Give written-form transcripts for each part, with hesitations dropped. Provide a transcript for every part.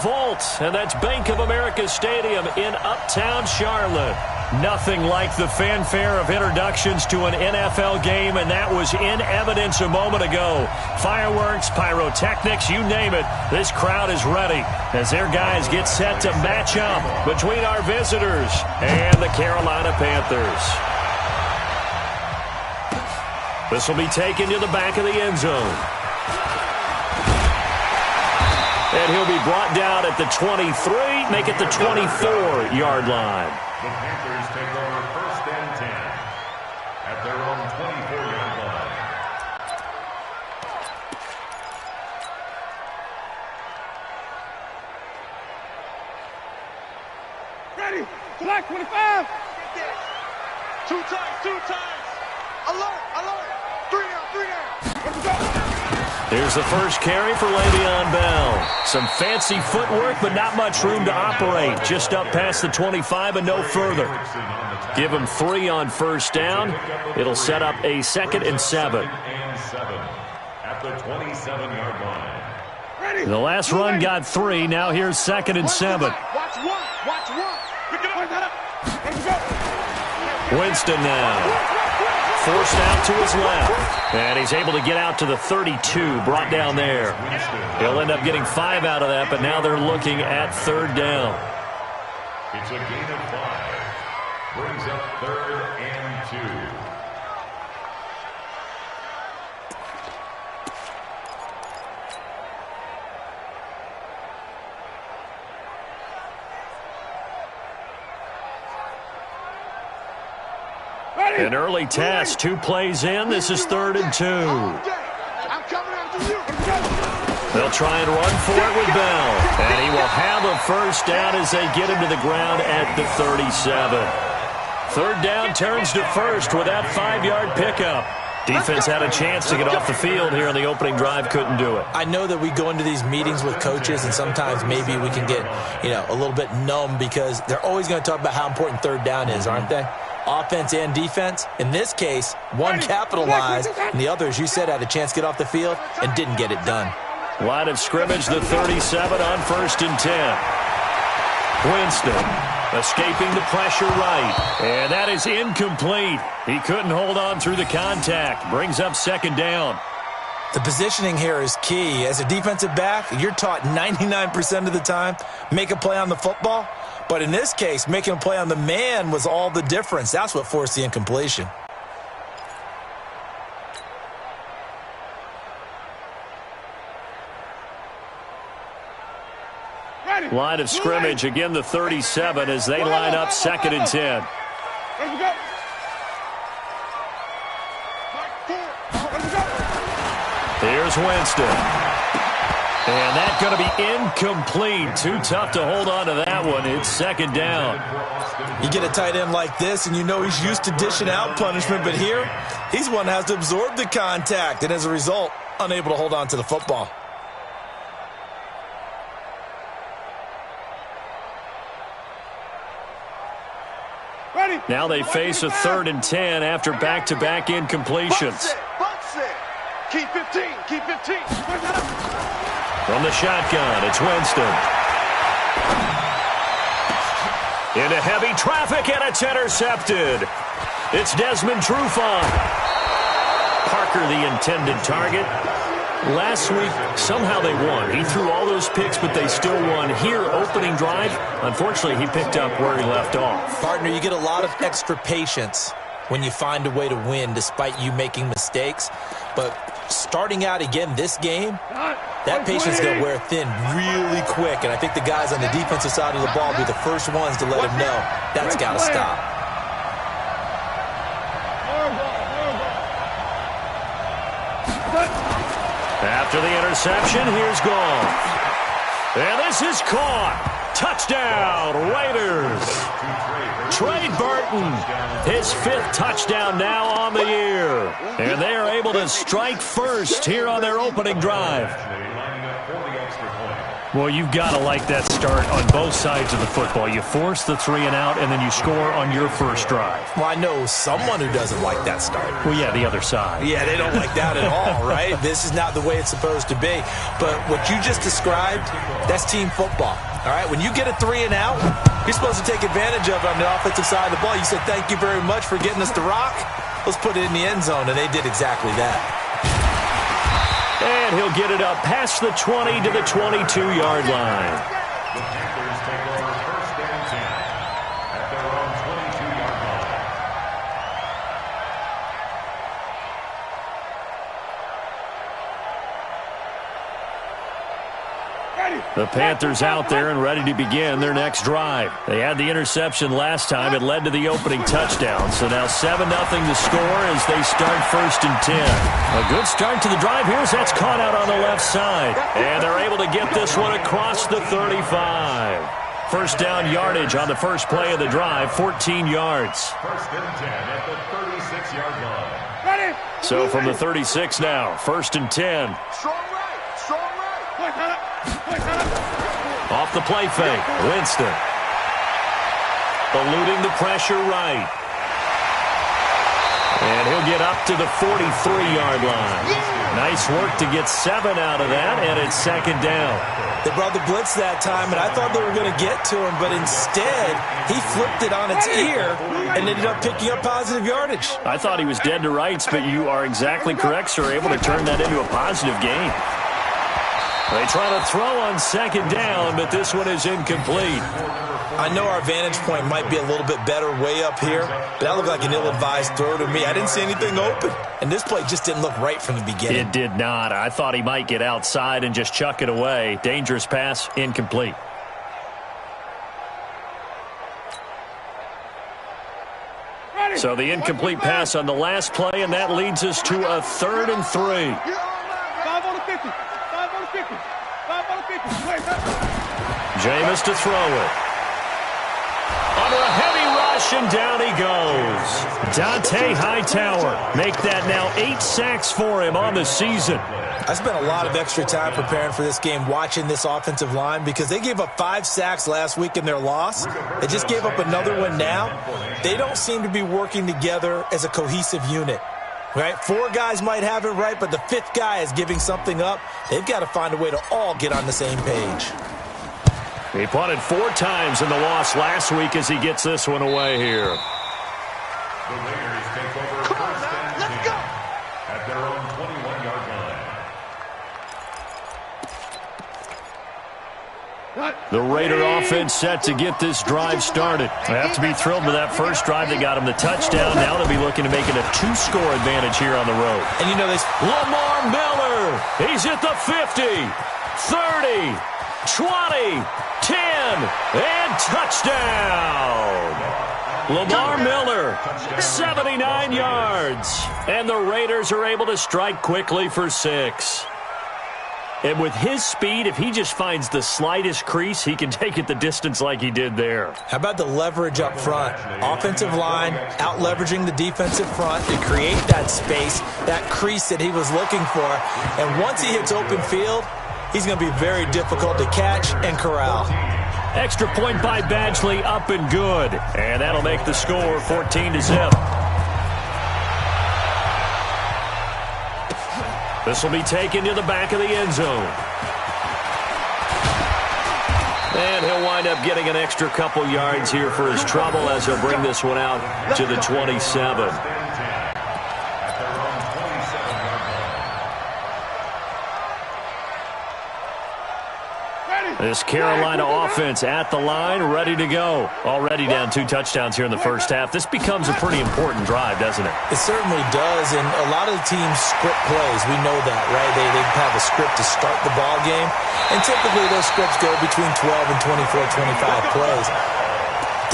vault, and that's Bank of America Stadium in Uptown Charlotte. Nothing like the fanfare of introductions to an NFL game, and that was in evidence a moment ago. Fireworks, pyrotechnics, you name it. This crowd is ready as their guys get set to match up between our visitors and the Carolina Panthers. This will be taken to the back of the end zone. And he'll be brought down at the 23, make it the 24-yard line. The Panthers take over 1st and 10 at their own 24-yard line. Ready, black 25. 2 times. Alert, 3 down. Let's go. Here's the first carry for Le'Veon Bell. Some fancy footwork, but not much room to operate. Just up past the 25 and no further. Give him 3 on 1st down. It'll set up a 2nd and 7. At the 27-yard line. The last run got 3. Now here's 2nd and 7. Watch one. Pick it up. Let's go. Winston now. Forced out to his left. And he's able to get out to the 32, brought down there. He'll end up getting 5 out of that, but now they're looking at 3rd down. It's a gain of 5. Brings up 3rd and 2. An early test, 2 plays in. This is 3rd and 2. I'm coming after you. They'll try and run for it with Bell. And he will have a 1st down as they get him to the ground at the 37. 3rd down turns to 1st with that 5-yard pickup. Defense had a chance to get off the field here on the opening drive, couldn't do it. I know that we go into these meetings with coaches, and sometimes maybe we can get, a little bit numb because they're always going to talk about how important 3rd down is, aren't they? Offense and defense. In this case, one capitalized, and the other, as you said, had a chance to get off the field and didn't get it done. Line of scrimmage, the 37 on 1st and 10. Winston escaping the pressure right. And that is incomplete. He couldn't hold on through the contact. Brings up 2nd down. The positioning here is key. As a defensive back, you're taught 99% of the time, make a play on the football. But in this case, making a play on the man was all the difference. That's what forced the incompletion. Line of scrimmage, again the 37 as they line up 2nd and 10. Let's go. Here's Winston. And that's going to be incomplete. Too tough to hold on to that one. It's 2nd down. You get a tight end like this, and you know he's used to dishing out punishment. But here, he's one that has to absorb the contact, and as a result, unable to hold on to the football. Now they face a 3rd and 10 after back-to-back incompletions. Box it. Keep 15. From the shotgun, it's Winston. Into heavy traffic, and it's intercepted. It's Desmond Trufant. Parker, the intended target. Last week, somehow they won. He threw all those picks, but they still won. Here, opening drive, unfortunately, he picked up where he left off. Partner, you get a lot of extra patience when you find a way to win despite you making mistakes. But starting out again this game, that patience is going to wear thin really quick. And I think the guys on the defensive side of the ball will be the first ones to let him know that's got to stop. After the interception, here's Goff. And this is caught. Touchdown, Raiders. Trey Burton, his 5th touchdown now on the year. And they are able to strike first here on their opening drive. Well, you've got to like that start on both sides of the football. You force the 3 and out, and then you score on your first drive. Well, I know someone who doesn't like that start. Well, yeah, the other side. Yeah, they don't like that at all, right? This is not the way it's supposed to be. But what you just described, that's team football. All right, when you get a 3 and out, you're supposed to take advantage of it on the offensive side of the ball. You said, thank you very much for getting us the rock. Let's put it in the end zone, and they did exactly that. And he'll get it up past the 20 to the 22-yard line. The Panthers take over 1st and 10 at their own 22-yard line. The Panthers out there and ready to begin their next drive. They had the interception last time. It led to the opening touchdown. So now 7-0 to score as they start 1st and 10. A good start to the drive here as that's caught out on the left side. And they're able to get this one across the 35. First down yardage on the first play of the drive, 14 yards. 1st and 10 at the 36-yard line. Ready. So from the 36 now, 1st and 10. Strong right. Strong right. Off the play fake, Winston. Eluding the pressure right. And he'll get up to the 43-yard line. Nice work to get 7 out of that, and it's 2nd down. They brought the blitz that time, and I thought they were going to get to him, but instead, he flipped it on its ear and ended up picking up positive yardage. I thought he was dead to rights, but you are exactly correct, sir. Able to turn that into a positive gain. They try to throw on 2nd down, but this one is incomplete. I know our vantage point might be a little bit better way up here, but that looked like an ill-advised throw to me. I didn't see anything open, and this play just didn't look right from the beginning. It did not. I thought he might get outside and just chuck it away. Dangerous pass, incomplete. So the incomplete pass on the last play, and that leads us to a 3rd and 3. 5 on the 50. 5 on the 50. 5 on the 50. Jameis to throw it. Under a heavy rush, and down he goes. Dante Hightower make that now 8 sacks for him on the season. I spent a lot of extra time preparing for this game watching this offensive line because they gave up 5 sacks last week in their loss. They just gave up another one now. They don't seem to be working together as a cohesive unit. Right? 4 guys might have it right, but the 5th guy is giving something up. They've got to find a way to all get on the same page. He punted 4 times in the loss last week as he gets this one away here. The Raiders take over 1st and 10 at their own 21-yard line. The Raider offense set to get this drive started. They have to be thrilled with that first drive. They got him the touchdown. Now they'll be looking to make it a 2-score advantage here on the road. And you know this. Lamar Miller. He's at the 50, 30, 20, 10, and touchdown. Lamar Miller, 79 yards. And the Raiders are able to strike quickly for 6. And with his speed, if he just finds the slightest crease, he can take it the distance like he did there. How about the leverage up front? Offensive line out-leveraging the defensive front to create that space, that crease that he was looking for. And once he hits open field, he's going to be very difficult to catch and corral. Extra point by Badgley, up and good. And that'll make the score 14-0. This will be taken to the back of the end zone. And he'll wind up getting an extra couple yards here for his trouble as he'll bring this one out to the 27. This Carolina offense at the line, ready to go. Already down 2 touchdowns here in the first half. This becomes a pretty important drive, doesn't it? It certainly does, and a lot of the teams script plays. We know that, right? They have a script to start the ball game, and typically those scripts go between 12 and 24, 25 plays.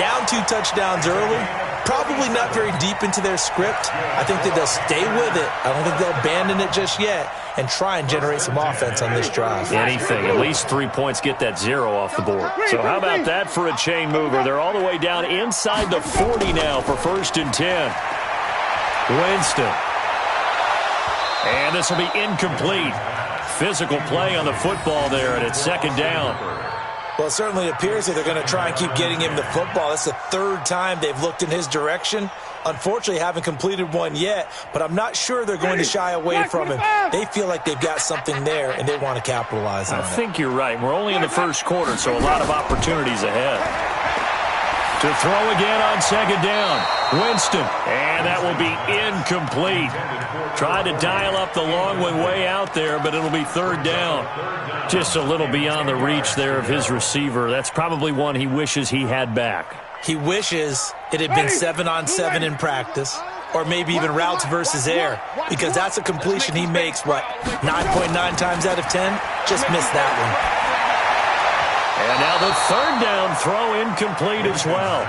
Down 2 touchdowns early, probably not very deep into their script. I think that they'll stay with it. I don't think they'll abandon it just yet and try and generate some offense on this drive. Anything. At least 3 points, get that 0 off the board. So how about that for a chain mover? They're all the way down inside the 40 now for 1st and 10. Winston. And this will be incomplete. physical play on the football there, and it's second down. Well, it certainly appears that they're going to try and keep getting him the football. That's the third time they've looked in his direction. Unfortunately, haven't completed one yet, but I'm not sure they're going to shy away from him. They feel like they've got something there, and they want to capitalize on it. I think you're right. We're only in the first quarter, so a lot of opportunities ahead. To throw again on second down. Winston, and that will be incomplete. Tried to dial up the long one way out there, but it'll be third down. Just a little beyond the reach there of his receiver. That's probably one he wishes he had back. He wishes it had been 7-on-7 in practice, or maybe even routes versus air, because that's a completion he makes, 9.9 times out of 10? Just missed that one. And now the third down throw incomplete as well.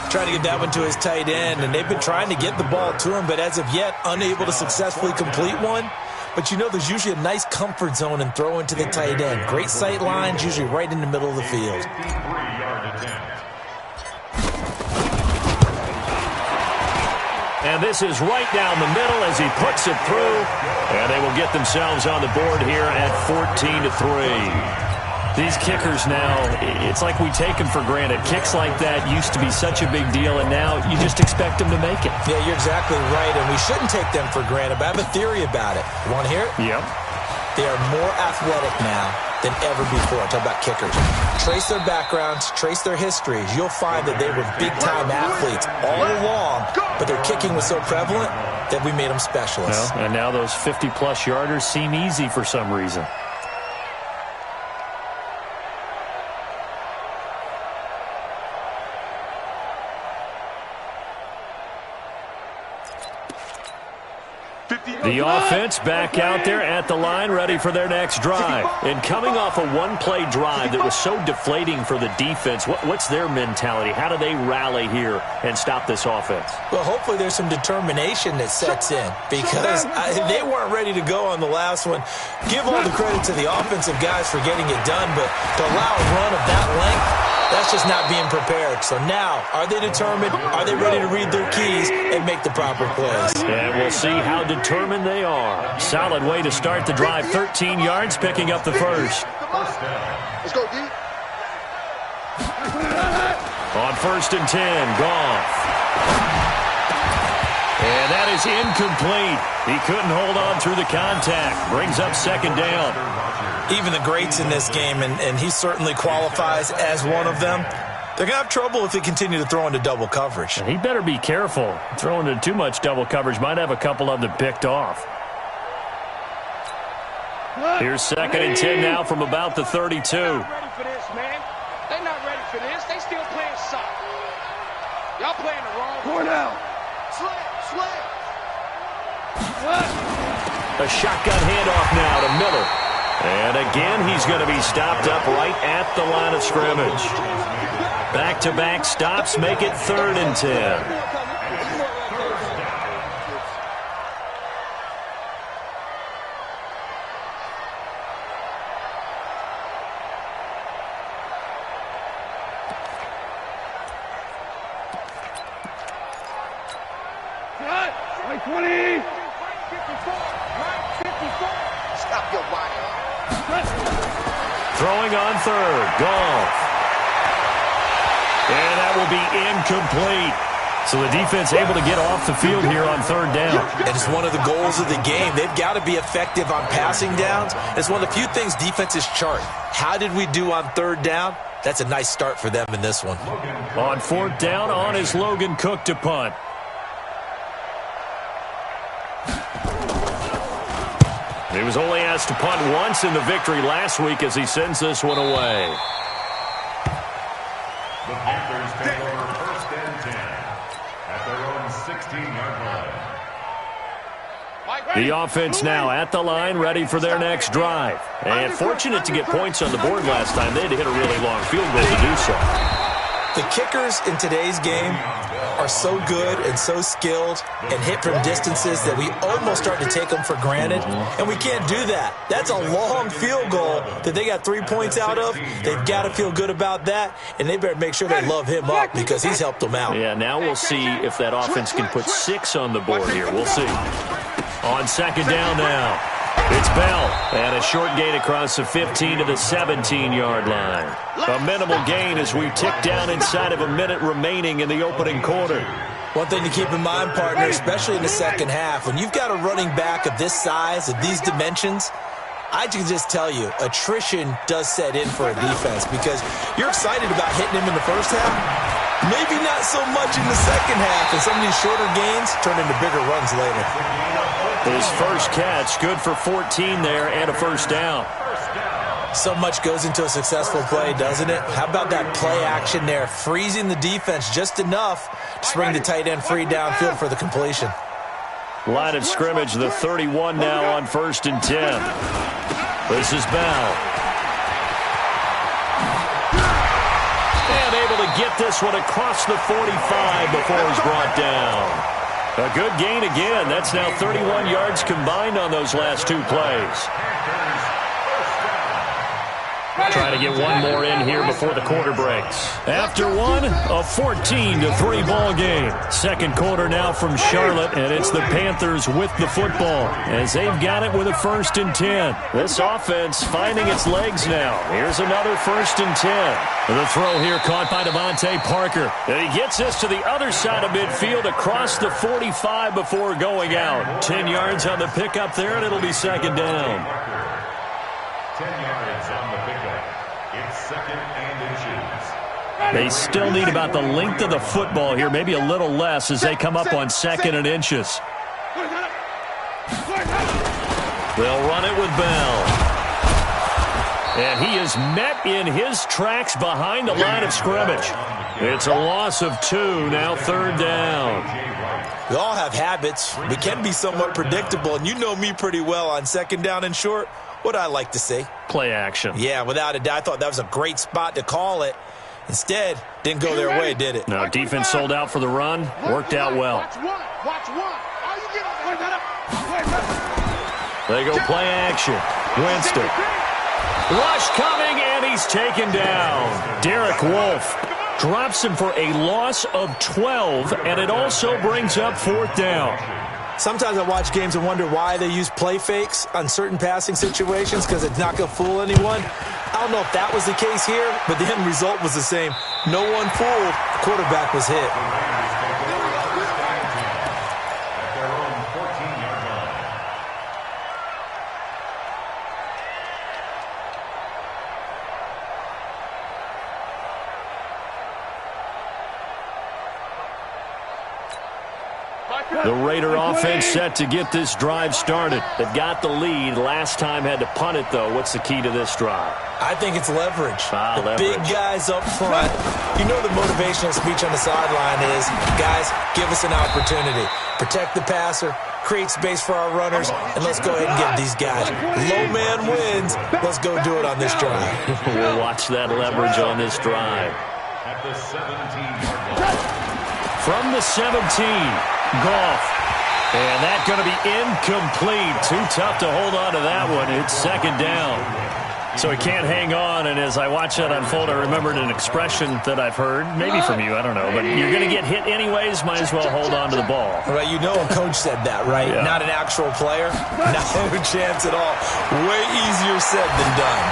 Trying to get that one to his tight end, and they've been trying to get the ball to him, but as of yet, unable to successfully complete one. But you know there's usually a nice comfort zone in throwing to the tight end. Great sight lines, usually right in the middle of the field. And this is right down the middle as he puts it through. And they will get themselves on the board here at 14-3. These kickers now, it's like we take them for granted. Kicks like that used to be such a big deal, and now you just expect them to make it. Yeah, you're exactly right, and we shouldn't take them for granted, but I have a theory about it. You want to hear it? Yep. They are more athletic now than ever before. Talk about kickers. Trace their backgrounds, trace their histories. You'll find that they were big-time athletes all along, but their kicking was so prevalent that we made them specialists. Well, and now those 50-plus yarders seem easy for some reason. The offense back out there at the line, ready for their next drive. And coming off a one-play drive that was so deflating for the defense, what's their mentality? How do they rally here and stop this offense? Well, hopefully there's some determination that sets in, because they weren't ready to go on the last one. Give all the credit to the offensive guys for getting it done, but to allow a run of that length, that's just not being prepared. So now, are they determined? Are they ready to read their keys and make the proper plays? And we'll see how determined they are. Solid way to start the drive. 13 yards, picking up the first. Let's go, D. On 1st and 10, Goff. And that is incomplete. He couldn't hold on through the contact. Brings up second down. Even the greats in this game, and he certainly qualifies as one of them, they're going to have trouble if they continue to throw into double coverage. And he better be careful. Throwing into too much double coverage might have a couple of them picked off. Here's 2nd and 10 now from about the 32. They're not ready for this, man. They're not ready for this. They still playing soccer. Y'all playing the wrong way. Down. Slay. A shotgun handoff now to Miller. And again, he's going to be stopped up right at the line of scrimmage. Back-to-back stops make it 3rd and 10. Right 20. Stop your body. Throwing on 3rd, Goff. And that will be incomplete. So the defense able to get off the field here on 3rd down. And it's one of the goals of the game. They've got to be effective on passing downs. It's one of the few things defenses chart. How did we do on 3rd down? That's a nice start for them in this one. On 4th down, on is Logan Cook to punt. He was only asked to punt once in the victory last week as he sends this one away. The Panthers take over 1st and 10 at their own 16-yard line. The offense now at the line, ready for their next drive. And fortunate to get points on the board last time. They had to hit a really long field goal to do so. The kickers in today's game are so good and so skilled and hit from distances that we almost start to take them for granted, and we can't do that. That's a long field goal that they got 3 points out of. They've got to feel good about that, and they better make sure they love him up because he's helped them out. Yeah, now we'll see if that offense can put 6 on the board here. We'll see. On 2nd down now. It's Bell, and a short gain across the 15 to the 17-yard line. A minimal gain as we tick down inside of a minute remaining in the opening quarter. One thing to keep in mind, partner, especially in the second half, when you've got a running back of this size, of these dimensions, I can just tell you, attrition does set in for a defense because you're excited about hitting him in the first half. Maybe not so much in the second half, and some of these shorter gains turn into bigger runs later. His first catch, good for 14 there and a first down. So much goes into a successful play, doesn't it? How about that play action there, freezing the defense just enough to bring the tight end free downfield for the completion. Line of scrimmage, the 31 now on 1st and 10. This is Bell. And able to get this one across the 45 before he's brought down. A good gain again. That's now 31 yards combined on those last two plays. Trying to get one more in here before the quarter breaks. After one, a 14-3 ball game. Second quarter now from Charlotte, and it's the Panthers with the football as they've got it with a 1st and 10. This offense finding its legs now. Here's another 1st and 10. The throw here caught by Devontae Parker. And he gets this to the other side of midfield across the 45 before going out. 10 yards on the pickup there, and it'll be second down. 10 yards on the pickup. It's 2nd and inches. They still need about the length of the football here, maybe a little less as they come up on 2nd and inches. They'll run it with Bell. And he is met in his tracks behind the line of scrimmage. It's a loss of 2, now 3rd down. We all have habits. We can be somewhat predictable, and you know me pretty well on 2nd down and short. What I like to say. Play action. Yeah, without a doubt. I thought that was a great spot to call it. Instead, didn't go their way, did it? No, defense sold out for the run. Worked out well. Watch one. They go play action. Winston. Rush coming, and he's taken down. Derek Wolfe drops him for a loss of 12, and it also brings up 4th down. Sometimes I watch games and wonder why they use play fakes on certain passing situations because it's not going to fool anyone. I don't know if that was the case here, but the end result was the same. No one fooled. The quarterback was hit. The Raider offense set to get this drive started. They've got the lead. Last time had to punt it, though. What's the key to this drive? I think it's leverage. The leverage. Big guys up front. You know the motivational speech on the sideline is, guys, give us an opportunity. Protect the passer, create space for our runners, and let's go ahead and give these guys. Low man wins. Let's go do it on this drive. We'll watch that leverage on this drive. At the 17-yard line. From the 17. Goff. And that's going to be incomplete. Too tough to hold on to that one. It's 2nd down. So he can't hang on, and as I watch that unfold, I remembered an expression that I've heard, maybe from you, I don't know, but you're going to get hit anyways, might as well hold on to the ball. Right, you know a coach said that, right? Yeah. Not an actual player. No chance at all. Way easier said than done.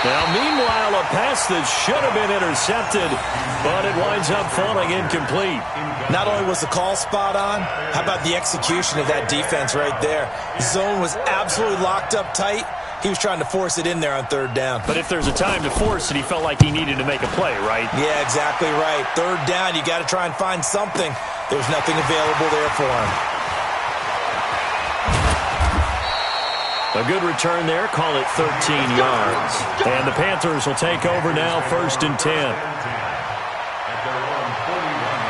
Now, meanwhile, a pass that should have been intercepted, but it winds up falling incomplete. Not only was the call spot on, how about the execution of that defense right there? The zone was absolutely locked up tight. He was trying to force it in there on 3rd down. But if there's a time to force it, he felt like he needed to make a play, right? Yeah, exactly right. 3rd down, you got to try and find something. There was nothing available there for him. A good return there. Call it 13 yards. And the Panthers will take over now, 1st and 10. At their own 41-yard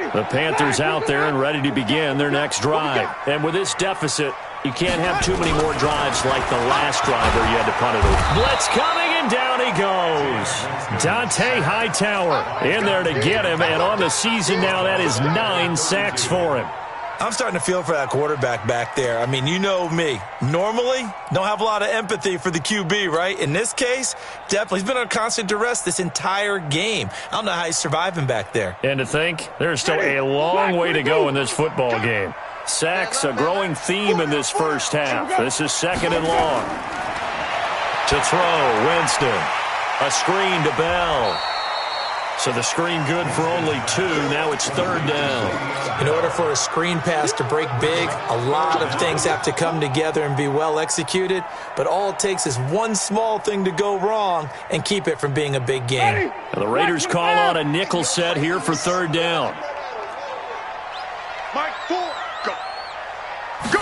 line. The Panthers out there and ready to begin their next drive. And with this deficit, you can't have too many more drives like the last drive where you had to punt it. Blitz coming, and down he goes. Dante Hightower in there to get him, and on the season now, that is 9 sacks for him. I'm starting to feel for that quarterback back there. I mean, you know me. Normally, don't have a lot of empathy for the QB, right? In this case, definitely. He's been on constant duress this entire game. I don't know how he's surviving back there. And to think, there's still a long way to go in this football game. Sacks, a growing theme in this first half. This is 2nd and long. To throw, Winston. A screen to Bell. So the screen good for only 2. Now it's 3rd down. In order for a screen pass to break big, a lot of things have to come together and be well executed. But all it takes is one small thing to go wrong and keep it from being a big game. Now the Raiders call on a nickel set here for 3rd down. Mike, 4, go. Go.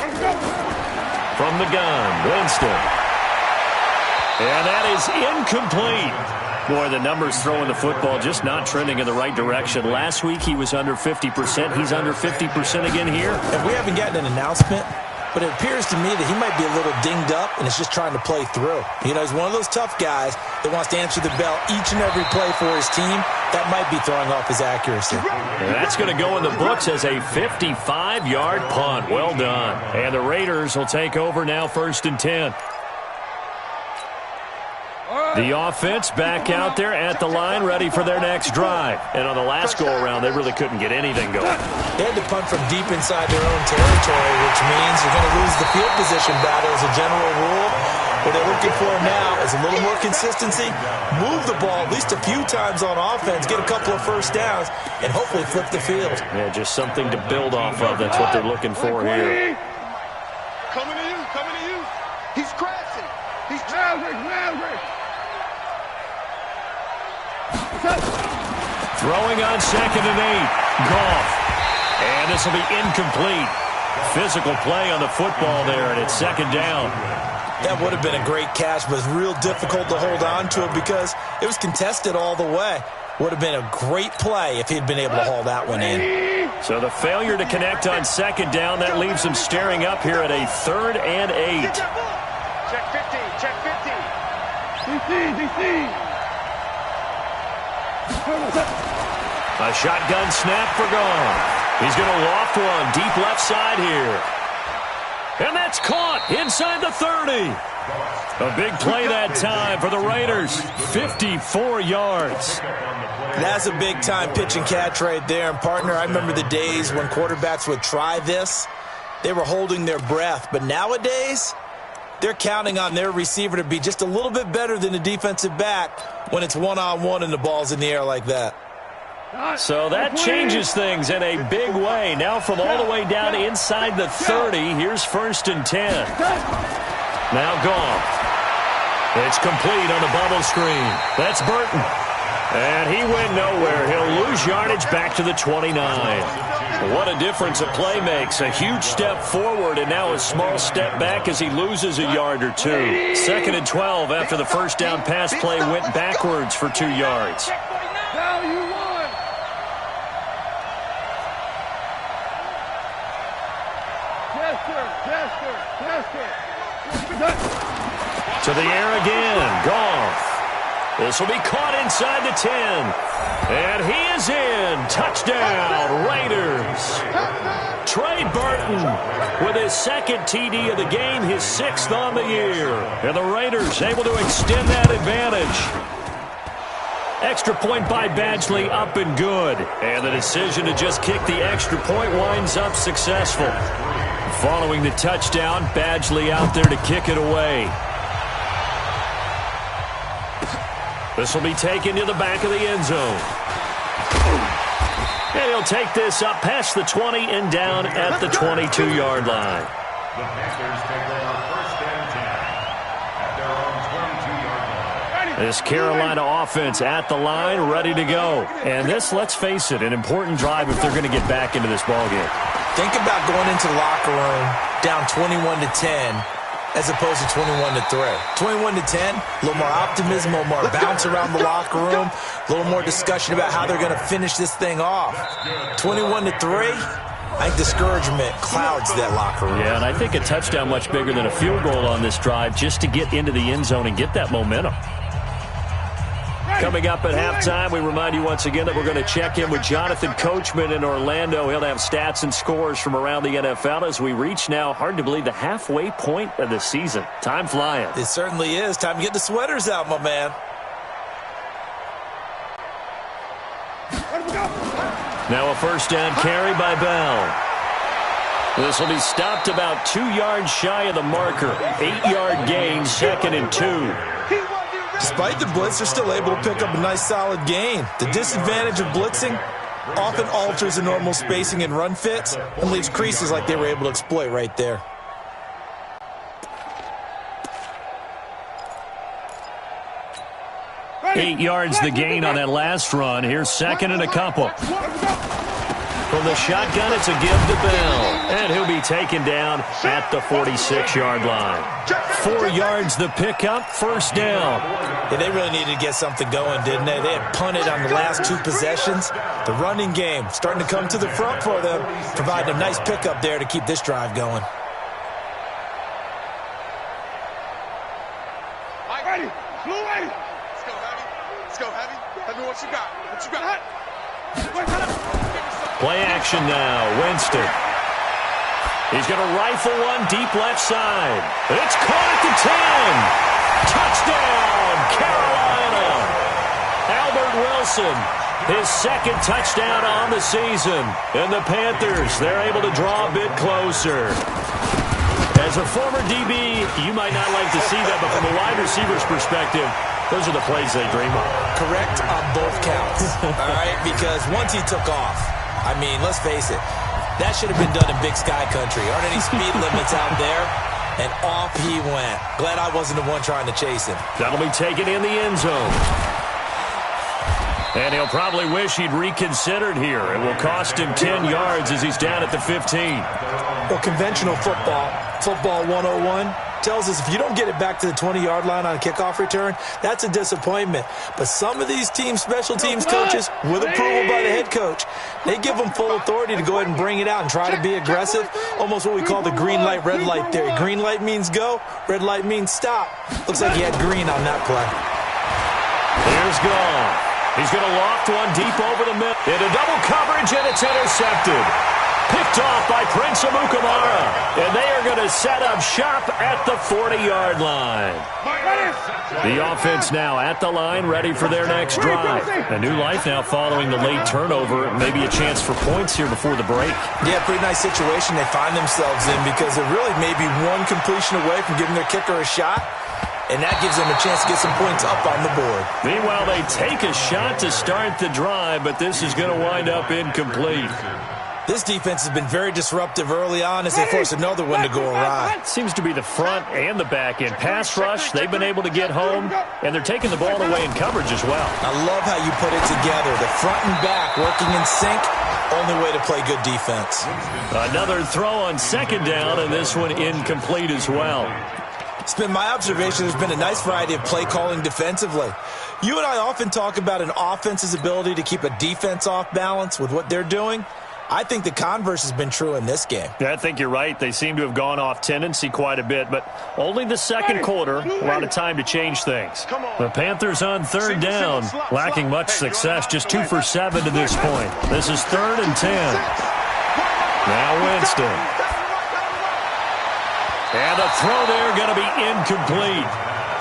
From the gun, Winston. And that is incomplete. Boy, the numbers throwing the football just not trending in the right direction. Last week he was under 50%. He's under 50% again here. And we haven't gotten an announcement, but it appears to me that he might be a little dinged up and is just trying to play through. You know, he's one of those tough guys that wants to answer the bell each and every play for his team. That might be throwing off his accuracy. And that's going to go in the books as a 55-yard punt. Well done. And the Raiders will take over now, 1st and 10. The offense back out there at the line, ready for their next drive. And on the last go-around, they really couldn't get anything going. They had to punt from deep inside their own territory, which means you're going to lose the field position battle as a general rule. What they're looking for now is a little more consistency, move the ball at least a few times on offense, get a couple of first downs, and hopefully flip the field. Yeah, just something to build off of. That's what they're looking for here. Coming to you, coming to you. He's crashing. He's crashing. Throwing on 2nd and 8. Goff. And this will be incomplete. Physical play on the football there, and it's 2nd down. That would have been a great catch, but it's real difficult to hold on to it because it was contested all the way. Would have been a great play if he'd been able to haul that one in. So the failure to connect on 2nd down, that leaves him staring up here at a 3rd and 8. Check 50, check 50. DC. A shotgun snap for Goff. He's going to loft one deep left side here. And that's caught inside the 30. A big play that time for the Raiders. 54 yards. That's a big-time pitch and catch right there. And, partner, I remember the days when quarterbacks would try this. They were holding their breath. But nowadays, they're counting on their receiver to be just a little bit better than the defensive back when it's one-on-one and the ball's in the air like that. So that changes things in a big way. Now from all the way down inside the 30, here's 1st and 10. Now Goff. It's complete on the bubble screen. That's Burton. And he went nowhere. He'll lose yardage back to the 29. What a difference a play makes. A huge step forward and now a small step back as he loses a yard or 2. 2nd and 12 after the first down pass play went backwards for 2 yards. Now you won. To the air again. Goff. This will be caught inside the 10. And he is in. Touchdown, Raiders. Trey Burton with his 2nd TD of the game, his 6th on the year. And the Raiders able to extend that advantage. Extra point by Badgley, up and good. And the decision to just kick the extra point winds up successful. Following the touchdown, Badgley out there to kick it away. This will be taken to the back of the end zone. And he'll take this up past the 20 and down at the 22-yard line. The Panthers take over 1st and 10 at their own 22-yard line. This Carolina offense at the line, ready to go. And this, let's face it, an important drive if they're going to get back into this ballgame. Think about going into the locker room down 21-10 as opposed to 21-3. 21-10, a little more optimism, a little more bounce around the locker room, a little more discussion about how they're going to finish this thing off. 21-3, I think discouragement clouds that locker room. Yeah, and I think a touchdown much bigger than a field goal on this drive just to get into the end zone and get that momentum. Coming up at halftime, we remind you once again that we're going to check in with Jonathan Coachman in Orlando. He'll have stats and scores from around the NFL as we reach now, hard to believe, the halfway point of the season. Time flying. It certainly is. Time to get the sweaters out, my man. Now a first down carry by Bell. This will be stopped about 2 yards shy of the marker. 8-yard gain, 2nd and 2. Despite the blitz, they're still able to pick up a nice solid gain. The disadvantage of blitzing often alters the normal spacing and run fits and leaves creases like they were able to exploit right there. Eight yards the gain on that last run. Here's 2nd and a couple. From the shotgun, it's a give to Bell. And he'll be taken down at the 46-yard line. 4 yards the pickup, first down. Yeah, they really needed to get something going, didn't they? They had punted on the last 2 possessions. The running game starting to come to the front for them, providing a nice pickup there to keep this drive going. Ready. Blue ready. Let's go, Heavy. Let's go, Heavy. Tell me what you got. What you got? Play action now. Winston. He's going to rifle one deep left side. It's caught at the 10. Touchdown, Carolina. Albert Wilson, his 2nd touchdown on the season. And the Panthers, they're able to draw a bit closer. As a former DB, you might not like to see that, but from a wide receiver's perspective, those are the plays they dream of. Correct on both counts, all right? Because once he took off, I mean, let's face it, that should have been done in Big Sky Country. Aren't any speed limits out there? And off he went. Glad I wasn't the one trying to chase him. That'll be taken in the end zone. And he'll probably wish he'd reconsidered here. It will cost him 10 yards as he's down at the 15. Well, conventional football 101, tells us if you don't get it back to the 20-yard line on a kickoff return, that's a disappointment. But some of these special teams coaches, with approval by the head coach, they give them full authority to go ahead and bring it out and try to be aggressive, almost what we call the green light, red light theory. Green light means go, red light means stop. Looks like he had green on that play. Here's Gall. He's going to loft one deep over the middle. Into double coverage, and it's intercepted. Picked off by Prince Amukamara. And they are going to set up shop at the 40-yard line. The offense now at the line, ready for their next drive. A new life now following the late turnover. Maybe a chance for points here before the break. Yeah, pretty nice situation they find themselves in because they're really maybe one completion away from giving their kicker a shot. And that gives them a chance to get some points up on the board. Meanwhile, they take a shot to start the drive, but this is going to wind up incomplete. This defense has been very disruptive early on as they force another one to go awry. Seems to be the front and the back end. Pass rush, they've been able to get home, and they're taking the ball away in coverage as well. I love how you put it together. The front and back working in sync, only way to play good defense. Another throw on 2nd down, and this one incomplete as well. It's been my observation there's been a nice variety of play calling defensively. You and I often talk about an offense's ability to keep a defense off balance with what they're doing. I think the converse has been true in this game. Yeah, I think you're right. They seem to have gone off tendency quite a bit, but only the 2nd quarter, a lot of time to change things. The Panthers on 3rd down, lacking much success, just 2 for 7 to this point. This is 3rd and 10. Now Winston. And a throw there going to be incomplete.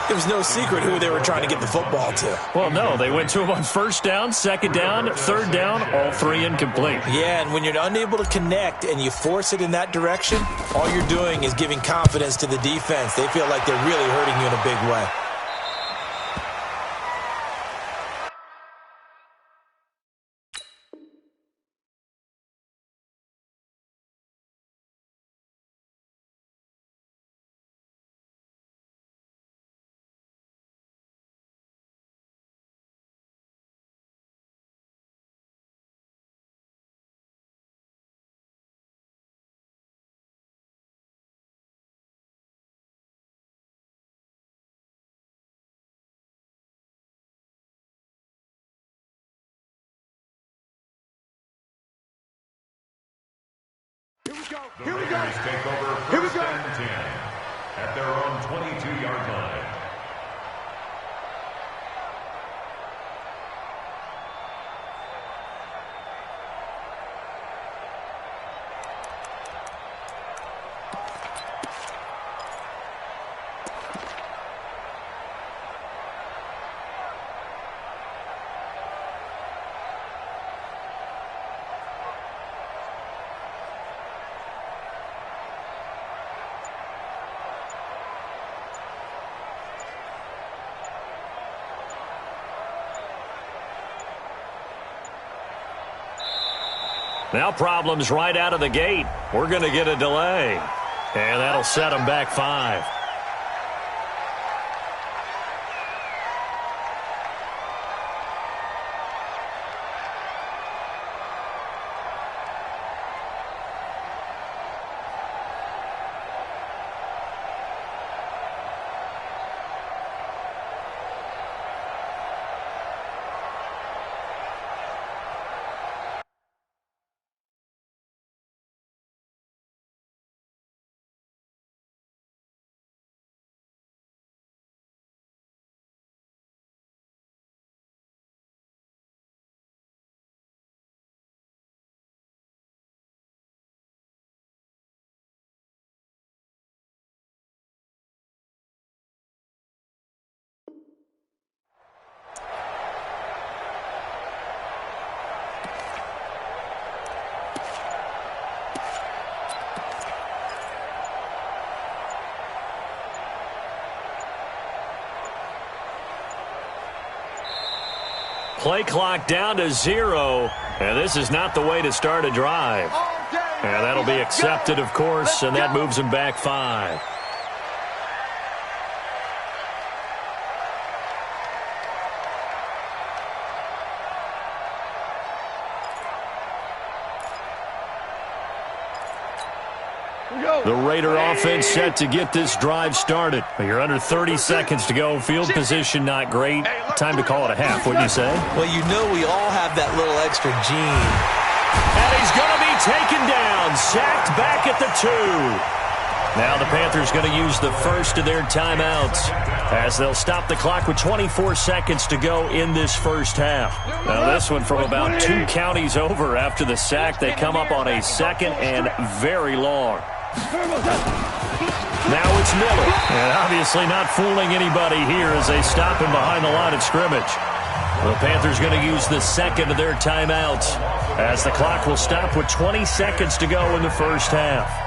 It was no secret who they were trying to get the football to. Well, no, they went to him on 1st down, 2nd down, 3rd down, all 3 incomplete. Yeah, and when you're unable to connect and you force it in that direction, all you're doing is giving confidence to the defense. They feel like they're really hurting you in a big way. Here we go. Take over first and 10 at their own 22-yard line. Now problems right out of the gate. We're going to get a delay. And that'll set them back 5. Play clock down to 0, and this is not the way to start a drive. And that'll be accepted, of course, and that moves them back 5. The Raider offense set to get this drive started. You're under 30 seconds to go. Field position not great. Time to call it a half, wouldn't you say? Well, you know we all have that little extra gene. And he's going to be taken down. Sacked back at the 2. Now the Panthers going to use the first of their timeouts as they'll stop the clock with 24 seconds to go in this first half. Now this one from about 2 counties over after the sack. They come up on a second and very long. Now it's Miller. And obviously not fooling anybody here as they stop him behind the line of scrimmage. The Panthers going to use the second of their timeouts as the clock will stop with 20 seconds to go in the first half.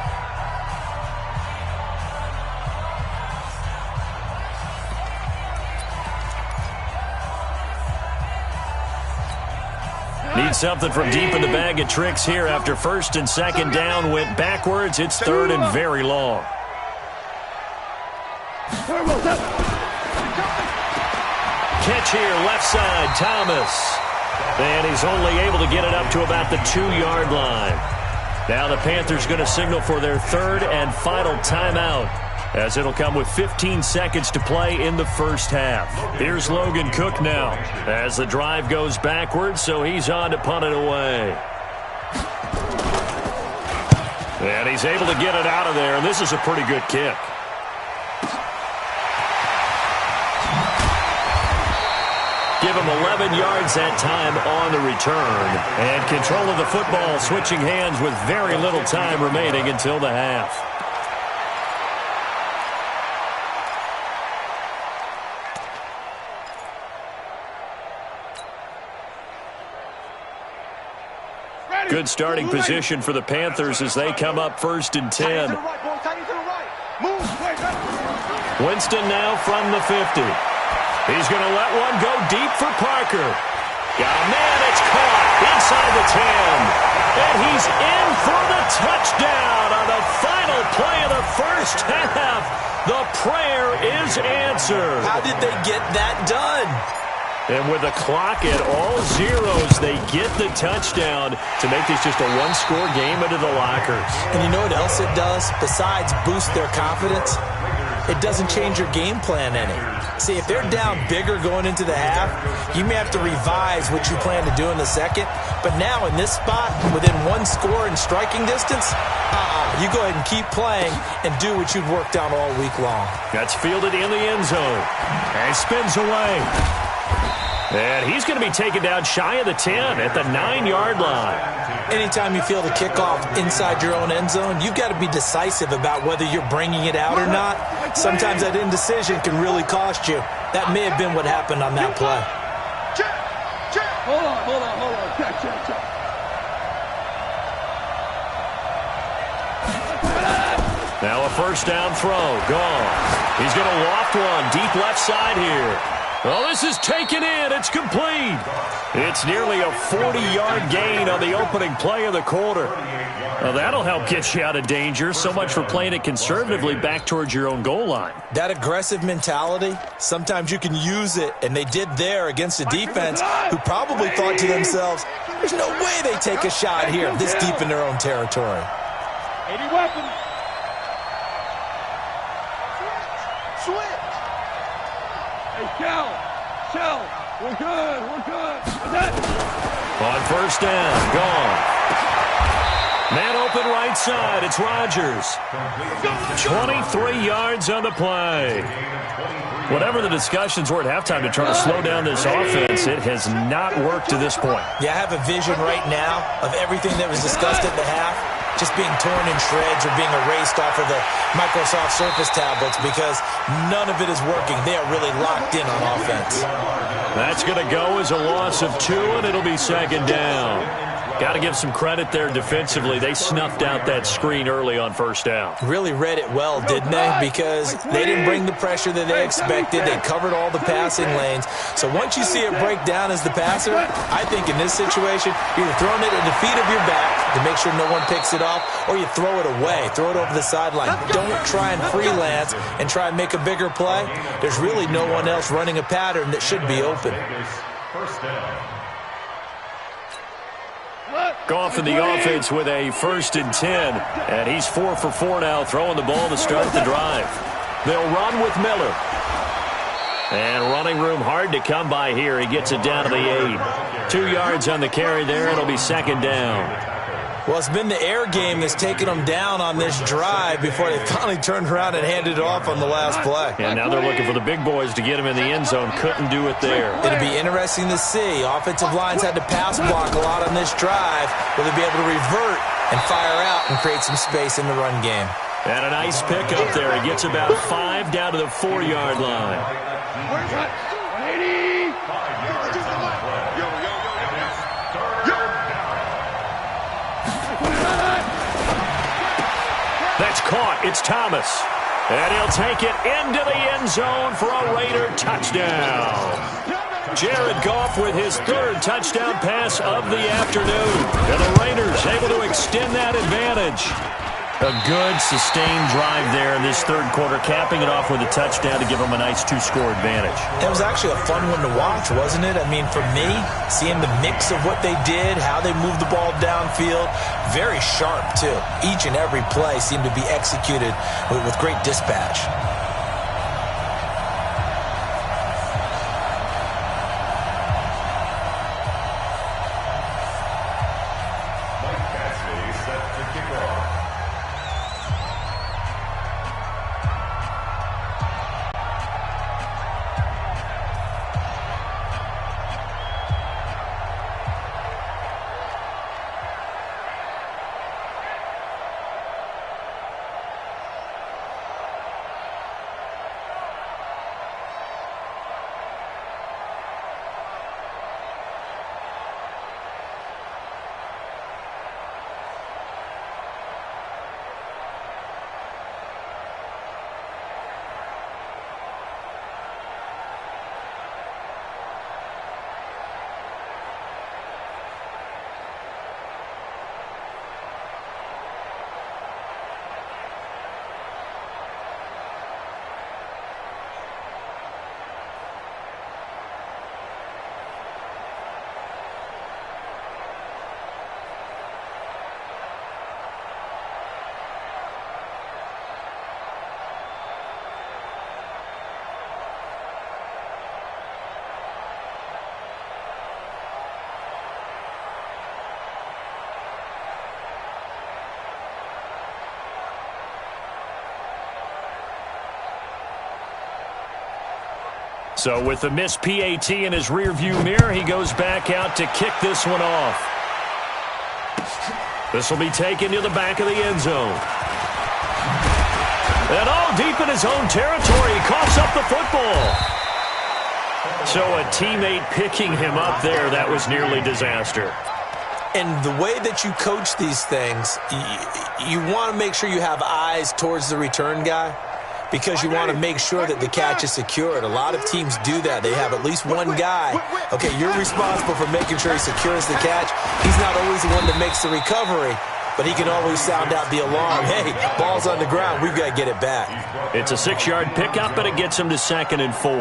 Need something from deep in the bag of tricks here after first and second down went backwards. It's third and very long. Catch here, left side, Thomas. And he's only able to get it up to about the 2-yard line. Now the Panthers going to signal for their third and final timeout, as it'll come with 15 seconds to play in the first half. Here's Logan Cook now as the drive goes backwards, so he's on to punt it away. And he's able to get it out of there, and this is a pretty good kick. Give him 11 yards that time on the return. And control of the football switching hands with very little time remaining until the half. Good starting position for the Panthers as they come up first and 10. Winston now from the 50. He's going to let one go deep for Parker. Man, it's caught inside the 10. And he's in for the touchdown on the final play of the first half. The prayer is answered. How did they get that done? And with the clock at all zeros, they get the touchdown to make this just a one-score game into the lockers. And you know what else it does? Besides boost their confidence, it doesn't change your game plan any. See, if they're down bigger going into the half, you may have to revise what you plan to do in the second. But now in this spot, within one score and striking distance, you go ahead and keep playing and do what you've worked on all week long. That's fielded in the end zone. And spins away. And he's going to be taken down shy of the 10 at the 9-yard line. Anytime you feel the kickoff inside your own end zone, you've got to be decisive about whether you're bringing it out or not. Sometimes that indecision can really cost you. That may have been what happened on that play. Hold on. Check. Now a first down throw. Gone. He's going to loft one deep left side here. Well, this is taken in. It's complete. It's nearly a 40-yard gain on the opening play of the quarter. Well, that'll help get you out of danger. So much for playing it conservatively back towards your own goal line. That aggressive mentality, sometimes you can use it, and they did there against a defense who probably thought to themselves, there's no way they take a shot here this deep in their own territory. 80 weapons. Switch. Hey, Shell, we're good. What's that? On first down, gone. Man open right side, it's Rodgers. 23 yards on the play. Whatever the discussions were at halftime to try to slow down this offense, it has not worked to this point. Yeah, I have a vision right now of everything that was discussed at the half just being torn in shreds or being erased off of the Microsoft Surface tablets because none of it is working. They are really locked in on offense. That's going to go as a loss of 2, and it'll be second down. Got to give some credit there defensively. They snuffed out that screen early on first down. Really read it well, didn't they? Because they didn't bring the pressure that they expected. They covered all the passing lanes. So once you see it break down as the passer, I think in this situation, you're throwing it at the feet of your back to make sure no one picks it off, or you throw it away, throw it over the sideline. Don't try and freelance and try and make a bigger play. There's really no one else running a pattern that should be open. First down. Goff in the offense with a 1st and 10. And he's 4 for 4 now, throwing the ball to start the drive. They'll run with Miller. And running room hard to come by here. He gets it down to the 8. 2 yards on the carry there. It'll be second down. Well, it's been the air game that's taken them down on this drive before they finally turned around and handed it off on the last play. And now they're looking for the big boys to get him in the end zone. Couldn't do it there. It'll be interesting to see. Offensive lines had to pass block a lot on this drive. Will they be able to revert and fire out and create some space in the run game? And a nice pick up there. He gets about 5 down to the 4-yard line. 180. That's caught. It's Thomas. And he'll take it into the end zone for a Raider touchdown. Jared Goff with his 3rd touchdown pass of the afternoon. And the Raiders able to extend that advantage. A good, sustained drive there in this 3rd quarter, capping it off with a touchdown to give them a nice 2-score advantage. It was actually a fun one to watch, wasn't it? I mean, for me, seeing the mix of what they did, how they moved the ball downfield, very sharp, too. Each and every play seemed to be executed with great dispatch. So with the missed PAT in his rearview mirror, he goes back out to kick this one off. This will be taken to the back of the end zone. And deep in his own territory, he coughs up the football. So a teammate picking him up there, that was nearly disaster. And the way that you coach these things, you want to make sure you have eyes towards the return guy. because you want to make sure that the catch is secured. A lot of teams do that. They have at least one guy. Okay, you're responsible for making sure he secures the catch. He's not always the one that makes the recovery, but he can always sound out the alarm. Hey, ball's on the ground. We've got to get it back. It's a 6-yard pickup, and it gets him to 2nd and 4.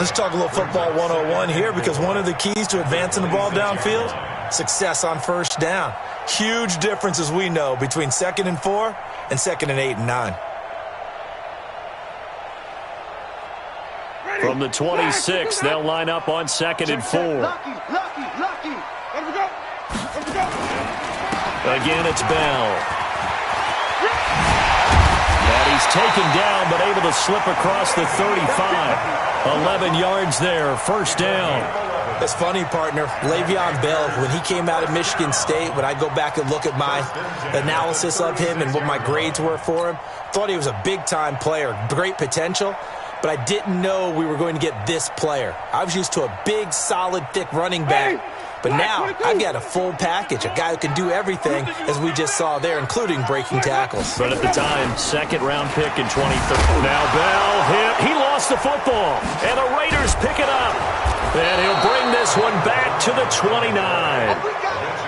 Let's talk a little football 101 here, because one of the keys to advancing the ball downfield, success on first down. Huge difference, as we know, between 2nd and 4 and 2nd and 8 and 9. From the 26, they'll line up on 2nd and 4. Lucky. Let him go. Again, it's Bell. And he's taken down, but able to slip across the 35. 11 yards there, first down. It's funny, partner. Le'Veon Bell, when he came out of Michigan State, when I go back and look at my analysis of him and what my grades were for him, thought he was a big-time player, great potential, but I didn't know we were going to get this player. I was used to a big, solid, thick running back. But now, I've got a full package, a guy who can do everything, as we just saw there, including breaking tackles. But at the time, 2nd-round pick in 2013. Now Bell hit. He lost the football, and the Raiders pick it up. And he'll bring this one back to the 29.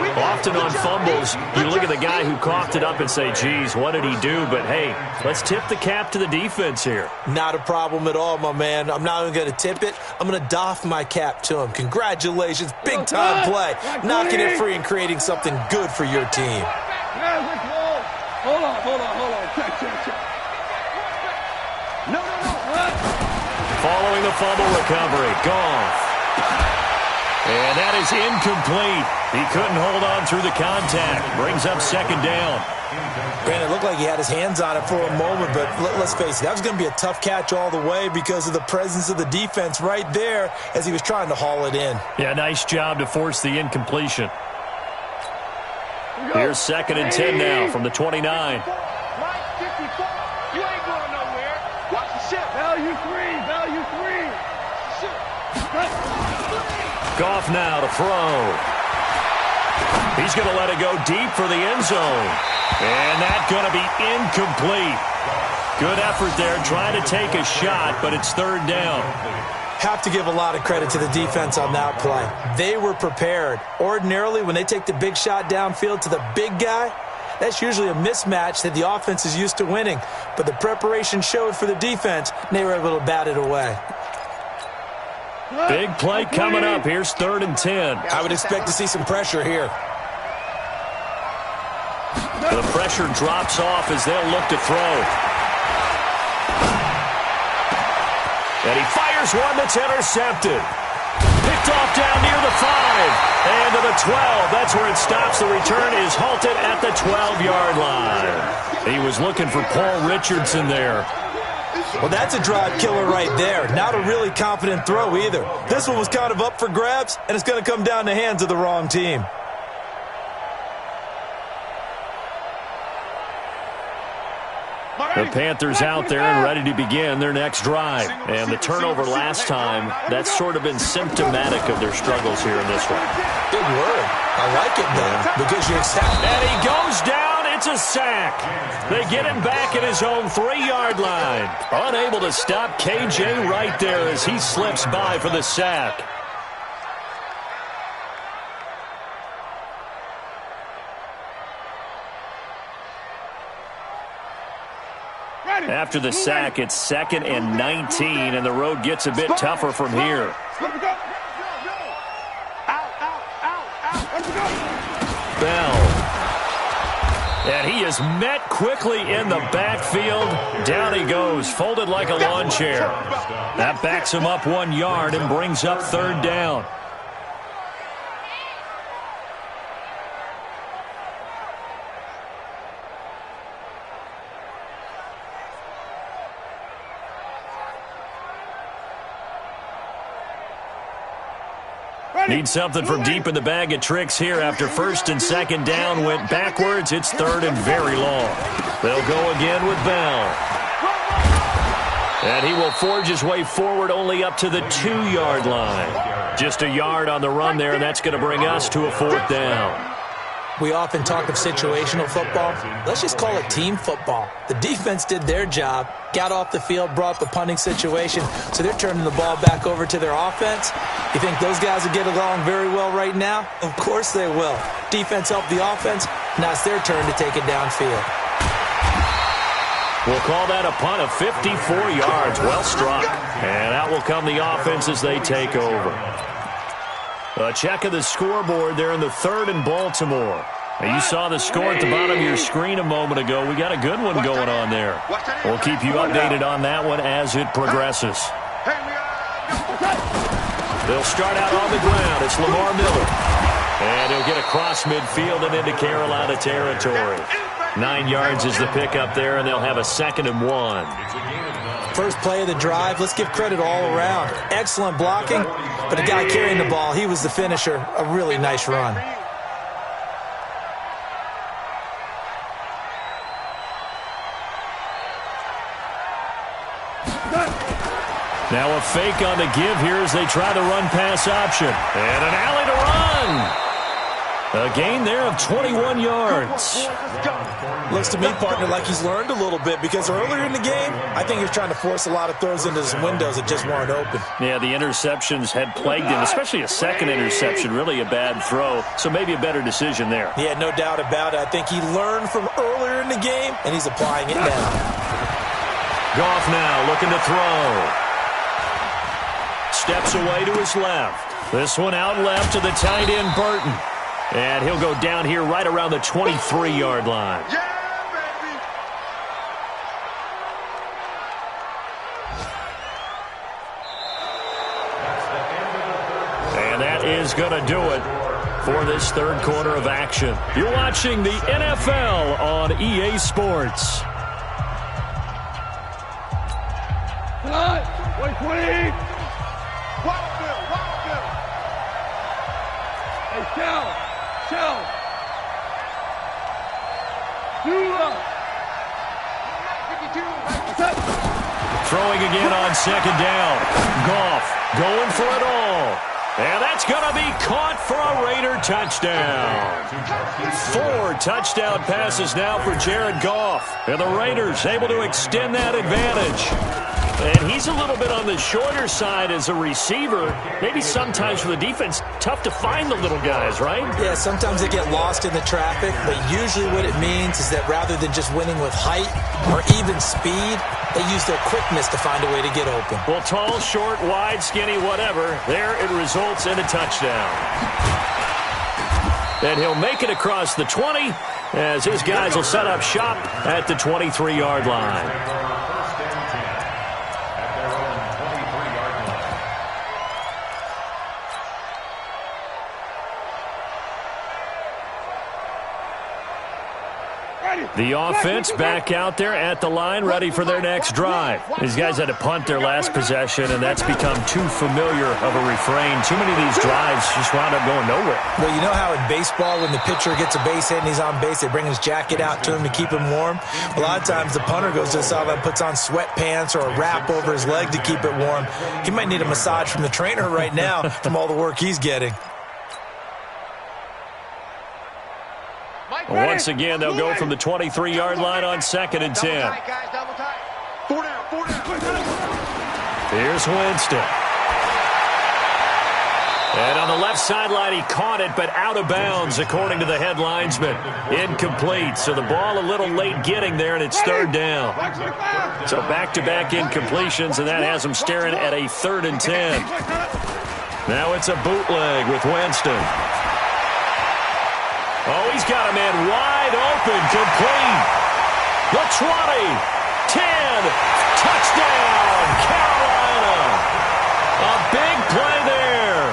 Often on fumbles, you look at the guy who coughed it up and say, geez, what did he do? But, hey, let's tip the cap to the defense here. Not a problem at all, my man. I'm not even going to tip it. I'm going to doff my cap to him. Congratulations. Big-time play. Knocking it free and creating something good for your team. Hold on. Check. No. Following the fumble recovery, Goff. And that is incomplete. He couldn't hold on through the contact. Brings up 2nd down. Granted, it looked like he had his hands on it for a moment, but let's face it, that was going to be a tough catch all the way because of the presence of the defense right there as he was trying to haul it in. Yeah, nice job to force the incompletion. Here's 2nd and 10 now from the 29. You ain't going nowhere. Watch the ship. Value three. Goff now to throw. He's going to let it go deep for the end zone. And that's going to be incomplete. Good effort there, trying to take a shot, but it's 3rd down. Have to give a lot of credit to the defense on that play. They were prepared. Ordinarily, when they take the big shot downfield to the big guy, that's usually a mismatch that the offense is used to winning. But the preparation showed for the defense, and they were able to bat it away. Big play coming up. Here's 3rd and 10. I would expect to see some pressure here. The pressure drops off as they'll look to throw. And he fires one that's intercepted. Picked off down near the 5. And to the 12. That's where it stops. The return is halted at the 12-yard line. He was looking for Paul Richardson there. Well, that's a drive killer right there. Not a really confident throw either. This one was kind of up for grabs, and it's going to come down the hands of the wrong team. The Panthers out there and ready to begin their next drive. And the turnover last time, that's sort of been symptomatic of their struggles here in this one. Good word. I like it, though, because you accept it. And he goes down. It's a sack. They get him back at his own 3-yard line. Unable to stop KJ right there as he slips by for the sack. After the sack, it's 2nd and 19, and the road gets a bit tougher from here. Bell. And he is met quickly in the backfield. Down he goes, folded like a lawn chair. That backs him up 1 yard and brings up 3rd down. Need something from deep in the bag of tricks here after 1st and 2nd down went backwards. It's 3rd and very long. They'll go again with Bell. And he will forge his way forward only up to the 2-yard line. Just a yard on the run there, and that's going to bring us to a 4th down. We often talk of situational football. Let's just call it team football. The defense did their job, got off the field, brought up a punting situation, so they're turning the ball back over to their offense. You think those guys will get along very well right now? Of course they will. Defense helped the offense. Now it's their turn to take it downfield. We'll call that a punt of 54 yards. Well struck. And out will come the offense as they take over. A check of the scoreboard there in the 3rd and Baltimore. Now, you saw the score at the bottom of your screen a moment ago. We got a good one going on there. We'll keep you updated on that one as it progresses. They'll start out on the ground. It's Lamar Miller. And he'll get across midfield and into Carolina territory. 9 yards is the pickup there, and they'll have a 2nd and 1. First play of the drive, let's give credit all around. Excellent blocking, but the guy carrying the ball, he was the finisher. A really nice run. Now a fake on the give here as they try the run-pass option. And an alley to run. A gain there of 21 yards. Looks to me, partner, like he's learned a little bit because earlier in the game, I think he was trying to force a lot of throws into some windows that just weren't open. Yeah, the interceptions had plagued him, especially a second interception, really a bad throw. So maybe a better decision there. Yeah, no doubt about it. I think he learned from earlier in the game, and he's applying it now. Goff now looking to throw. Steps away to his left. This one out left to the tight end, Burton. And he'll go down here right around the 23-yard line. And that is going to do it for this 3rd quarter of action. You're watching the NFL on EA Sports. 20. Hey, Shell. Throwing again on 2nd down. Goff going for it all. And that's going to be caught for a Raider touchdown. 4 touchdown passes now for Jared Goff. And the Raiders able to extend that advantage. And he's a little bit on the shorter side as a receiver. Maybe sometimes for the defense, tough to find the little guys, right? Yeah, sometimes they get lost in the traffic, but usually what it means is that rather than just winning with height or even speed, they use their quickness to find a way to get open. Well, tall, short, wide, skinny, whatever, there it results in a touchdown. And he'll make it across the 20 as his guys will set up shop at the 23-yard line. The offense back out there at the line, ready for their next drive. These guys had to punt their last possession, and that's become too familiar of a refrain. Too many of these drives just wound up going nowhere. Well, you know how in baseball, when the pitcher gets a base hit and he's on base, they bring his jacket out to him to keep him warm? A lot of times the punter goes to the sideline and puts on sweatpants or a wrap over his leg to keep it warm. He might need a massage from the trainer right now from all the work he's getting. Once again, they'll go from the 23-yard line on 2nd and 10. Here's Winston. And on the left sideline, he caught it, but out of bounds, according to the head linesman. Incomplete, so the ball a little late getting there, and it's 3rd down. So back-to-back incompletions, and that has him staring at a 3rd and 10. Now it's a bootleg with Winston. Oh, he's got a man wide open, complete. The 20, 10, touchdown, Carolina. A big play there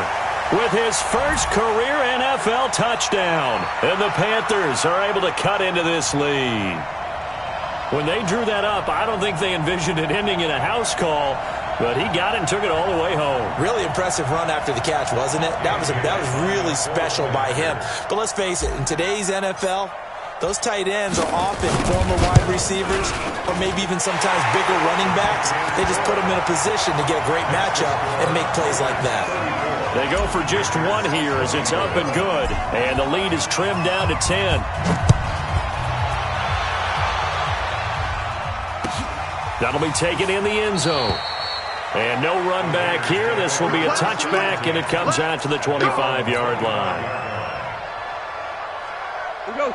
with his first career NFL touchdown. And the Panthers are able to cut into this lead. When they drew that up, I don't think they envisioned it ending in a house call. But he got it and took it all the way home. Really impressive run after the catch, wasn't it? That was really special by him. But let's face it, in today's NFL, those tight ends are often former wide receivers or maybe even sometimes bigger running backs. They just put them in a position to get a great matchup and make plays like that. They go for just one here as it's up and good. And the lead is trimmed down to 10. That'll be taken in the end zone. And no run back here. This will be a touchback, and it comes out to the 25-yard line.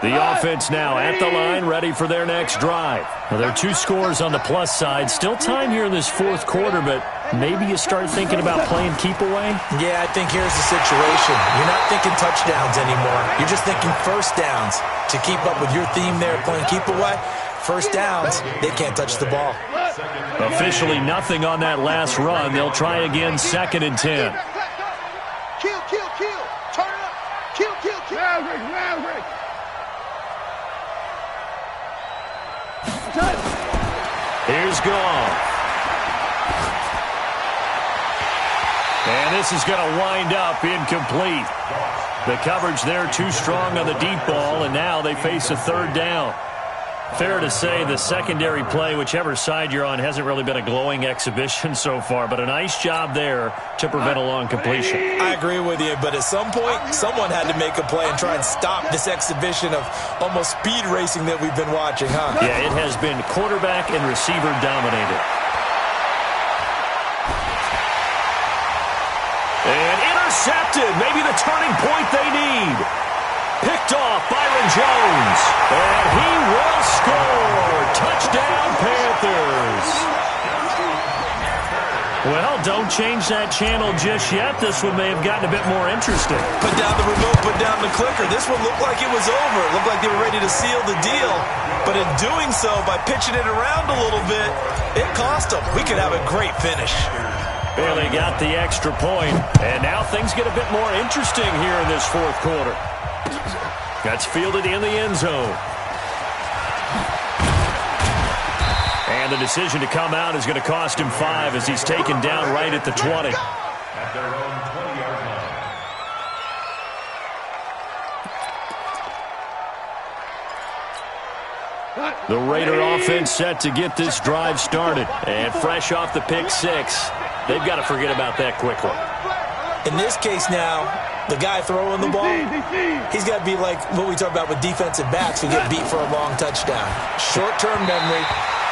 The offense now at the line, ready for their next drive. Well, there are 2 scores on the plus side. Still time here in this fourth quarter, but maybe you start thinking about playing keep away? Yeah, I think here's the situation. You're not thinking touchdowns anymore. You're just thinking first downs. To keep up with your theme there, playing keep away, first downs, they can't touch the ball. Officially nothing on that last run. They'll try again, 2nd and 10. Kill, kill, kill. Turn it up. Kill, kill, kill. Maverick. Here's Goff. And this is going to wind up incomplete. The coverage there too strong on the deep ball, and now they face a 3rd down. Fair to say the secondary play, whichever side you're on, hasn't really been a glowing exhibition so far, but a nice job there to prevent a long completion. I agree with you, but at some point, someone had to make a play and try and stop this exhibition of almost speed racing that we've been watching, huh? Yeah, it has been quarterback and receiver dominated. And intercepted, maybe the turning point they need. Picked off Byron Jones, and he will score. Touchdown, Panthers. Well, don't change that channel just yet. This one may have gotten a bit more interesting. Put down the remote, put down the clicker. This one looked like it was over. It looked like they were ready to seal the deal. But in doing so, by pitching it around a little bit, it cost them. We could have a great finish. Well, they got the extra point, and now things get a bit more interesting here in this fourth quarter. That's fielded in the end zone. And the decision to come out is going to cost him 5 as he's taken down right at the 20. At their own 20-yard line. The Raider offense set to get this drive started. And fresh off the pick 6, they've got to forget about that quickly. In this case now, the guy throwing the ball, he's got to be like what we talk about with defensive backs who get beat for a long touchdown. Short-term memory,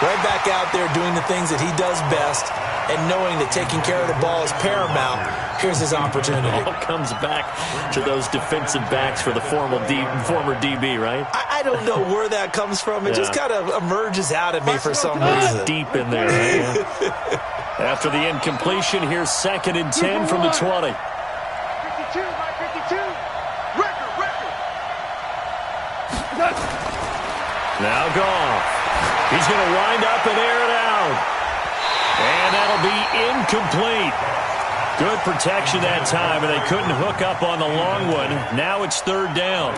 right back out there doing the things that he does best, and knowing that taking care of the ball is paramount. Here's his opportunity. It all comes back to those defensive backs for the former DB, right? I don't know where that comes from. It just kind of emerges out of me for some reason. Deep in there, right? After the incompletion, here's 2nd and 10 from the 20. 52, by 52. Record. Now Goff. He's going to wind up and air it out. And that'll be incomplete. Good protection that time, and they couldn't hook up on the long one. Now it's 3rd down.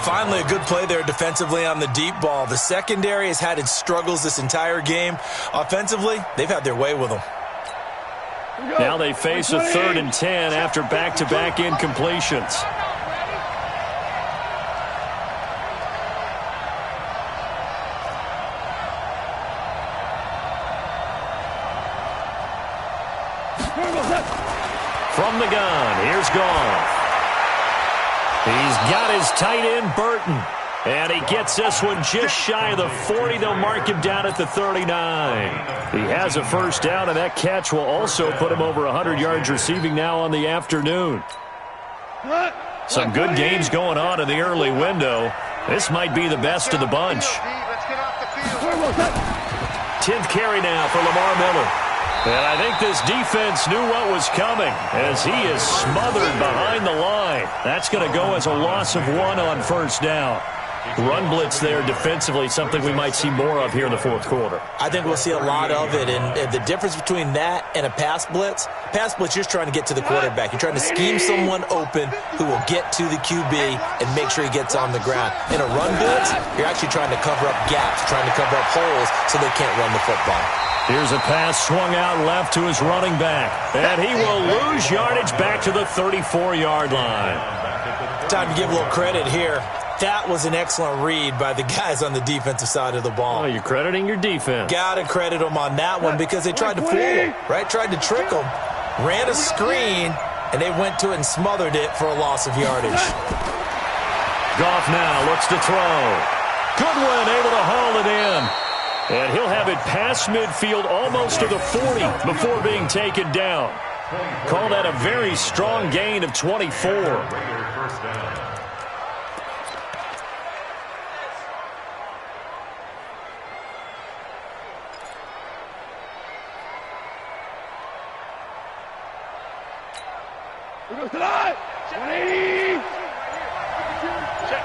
Finally, a good play there defensively on the deep ball. The secondary has had its struggles this entire game. Offensively, they've had their way with them. Now they face a 3rd and 10 after back-to-back incompletions. From the gun, here's Goff. He's got his tight end, Burton. And he gets this one just shy of the 40. They'll mark him down at the 39. He has a first down, and that catch will also put him over 100 yards receiving now on the afternoon. Some good games going on in the early window. This might be the best of the bunch. 10th carry now for Lamar Miller. And I think this defense knew what was coming as he is smothered behind the line. That's going to go as a loss of 1 on first down. Run blitz there defensively, something we might see more of here in the fourth quarter. I think we'll see a lot of it, and the difference between that and a pass blitz, you're just trying to get to the quarterback. You're trying to scheme someone open who will get to the QB and make sure he gets on the ground. In a run blitz, you're actually trying to cover up gaps, trying to cover up holes so they can't run the football. Here's a pass swung out left to his running back, and he will lose yardage back to the 34-yard line. Time to give a little credit here. That was an excellent read by the guys on the defensive side of the ball. Oh, you're crediting your defense. Got to credit them on that one because they tried to fool him, right? Tried to trick him. Ran a screen, and they went to it and smothered it for a loss of yardage. Goff now looks to throw. Goodwin able to haul it in. And he'll have it past midfield almost to the 40 before being taken down. Call that a very strong gain of 24. Here goes tonight. 180. Check.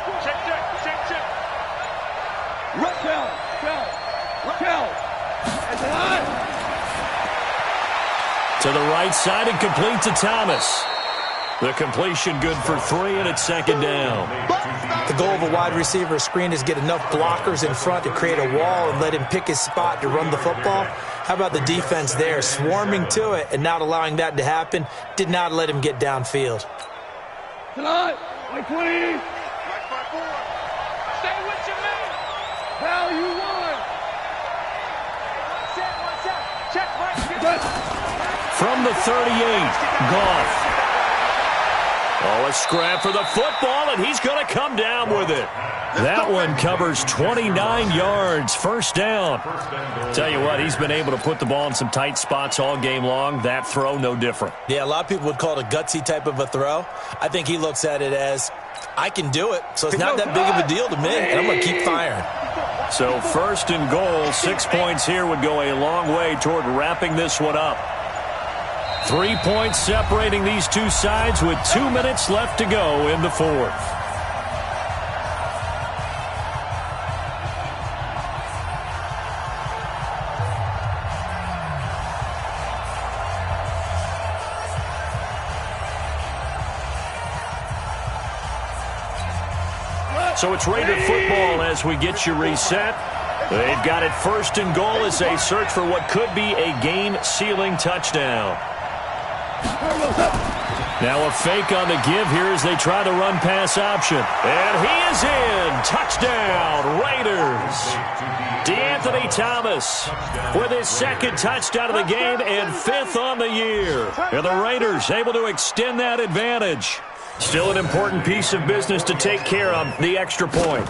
Raquel. And tonight. To the right side and complete to Thomas. The completion good for 3, and it's second down. The goal of a wide receiver screen is get enough blockers in front to create a wall and let him pick his spot to run the football. How about the defense there, swarming to it and not allowing that to happen? Did not let him get downfield. Tonight. 20. Stay with your man. How you won. Check right. From the 38, Goff. Oh, a scrap for the football, and he's going to come down with it. That one covers 29 yards, first down. Tell you what, he's been able to put the ball in some tight spots all game long. That throw, no different. Yeah, a lot of people would call it a gutsy type of a throw. I think he looks at it as, I can do it, so it's not that big of a deal to me, and I'm going to keep firing. So first and goal, 6 points here would go a long way toward wrapping this one up. 3 points separating these two sides with 2 minutes left to go in the fourth. So it's Raider football as we get you reset. They've got it first and goal as they search for what could be a game-sealing touchdown. Now a fake on the give here as they try the run-pass option. And he is in. Touchdown, Raiders. DeAnthony Thomas with his second touchdown of the game and 5th on the year. And the Raiders able to extend that advantage. Still an important piece of business to take care of, the extra point.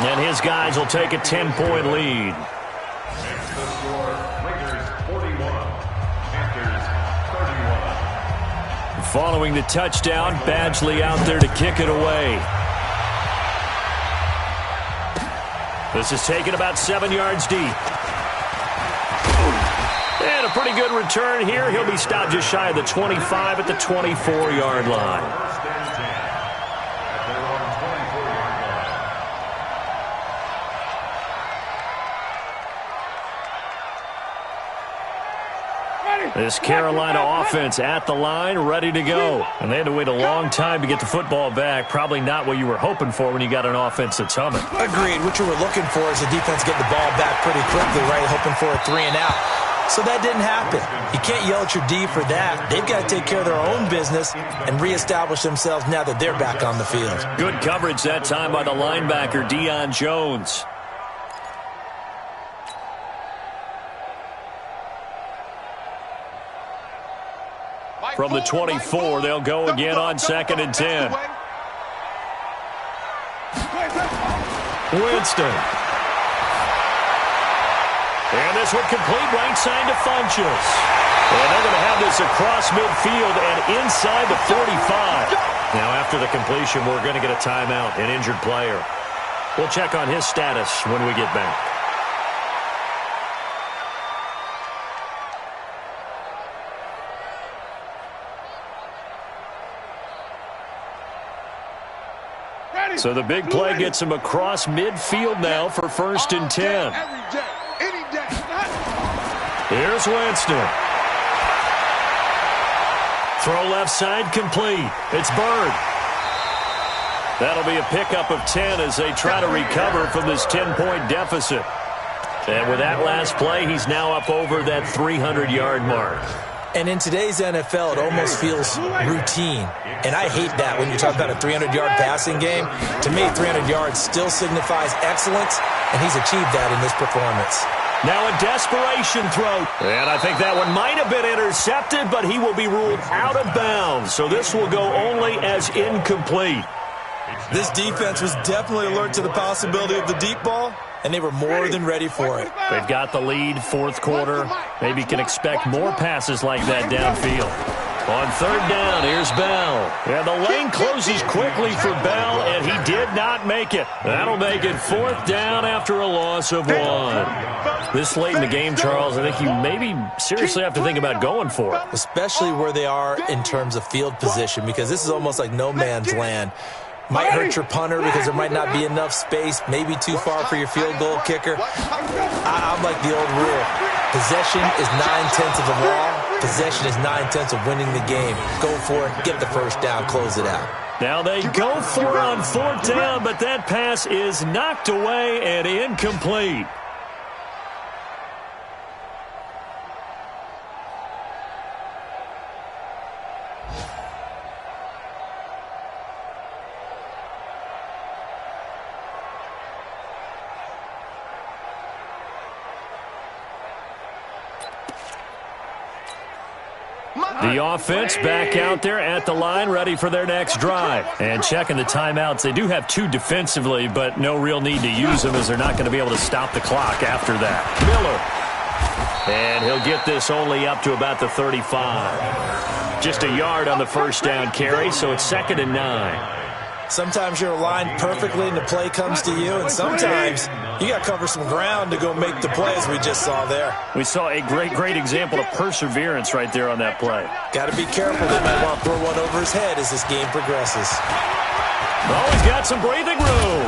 And his guys will take a 10-point lead. Makes the score Raiders 41, Panthers 31. Following the touchdown, Badgley out there to kick it away. This is taken about 7 yards deep. And a pretty good return here. He'll be stopped just shy of the 25 at the 24-yard line. First and 10 at their own 24-yard line. This Carolina offense at the line, ready to go. And they had to wait a long time to get the football back. Probably not what you were hoping for when you got an offense that's humming. Agreed. What you were looking for is the defense getting the ball back pretty quickly, right? Hoping for a 3 and out. So that didn't happen. You can't yell at your D for that. They've got to take care of their own business and reestablish themselves now that they're back on the field. Good coverage that time by the linebacker, Deion Jones. From the 24, they'll go again on 2nd and 10. Winston. And this one complete right side to Funchess. And they're going to have this across midfield and inside the 45. Now after the completion, we're going to get a timeout, an injured player. We'll check on his status when we get back. So the big play gets him across midfield now for 1st and 10. Here's Winston. Throw left side complete. It's Bird. That'll be a pickup of 10 as they try to recover from this 10-point deficit. And with that last play, he's now up over that 300-yard mark. And in today's NFL, it almost feels routine. And I hate that when you talk about a 300-yard passing game. To me, 300 yards still signifies excellence, and he's achieved that in this performance. Now a desperation throw. And I think that one might have been intercepted, but he will be ruled out of bounds. So this will go only as incomplete. This defense was definitely alert to the possibility of the deep ball, and they were more than ready for it. They've got the lead, fourth quarter. Maybe can expect more passes like that downfield. On third down, here's Bell. And the lane closes quickly for Bell, and he did not make it. That'll make it fourth down after a loss of 1. This late in the game, Charles, I think you maybe seriously have to think about going for it. Especially where they are in terms of field position, because this is almost like no man's land. Might hurt your punter because there might not be enough space, maybe too far for your field goal kicker. I'm like the old rule. Possession is 9/10 of the law. Possession is 9/10 of winning the game. Go for it, get the first down, close it out. Now they go for it on fourth down, but that pass is knocked away and incomplete. The offense back out there at the line, ready for their next drive. And checking the timeouts. They do have 2 defensively, but no real need to use them as they're not going to be able to stop the clock after that. Miller. And he'll get this only up to about the 35. Just a yard on the first down carry, so it's 2nd and 9. Sometimes you're aligned perfectly and the play comes to you, and sometimes you got to cover some ground to go make the play, as we just saw there. We saw a great example of perseverance right there on that play. Got to be careful. They might want to throw one over his head as this game progresses. Oh, he's got some breathing room.